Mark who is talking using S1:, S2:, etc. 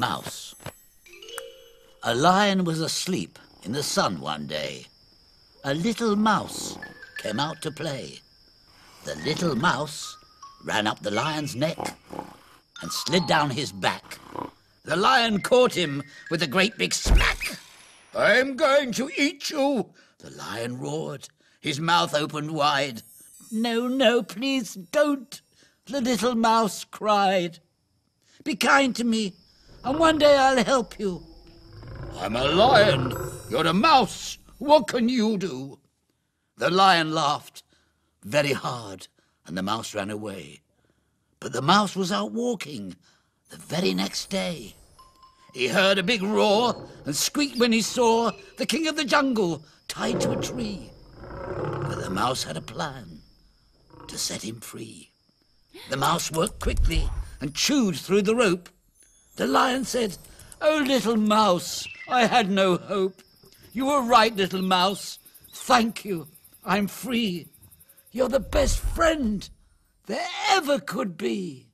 S1: mouse. A lion was asleep in the sun one day. A little mouse came out to play. The little mouse ran up the lion's neck and slid down his back. The lion caught him with a great big smack. "I'm going to eat you," the lion roared, his mouth opened wide. "No, no, please don't," the little mouse cried. "Be kind to me, and one day I'll help you." "I'm a lion, you're a mouse, what can you do?" The lion laughed very hard, and the mouse ran away. But the mouse was out walking the very next day. He heard a big roar and squeaked when he saw the king of the jungle tied to a tree. But the mouse had a plan to set him free. The mouse worked quickly and chewed through the rope. The lion said, "Oh, little mouse, I had no hope. You were right, little mouse. Thank you. I'm free. You're the best friend there ever could be."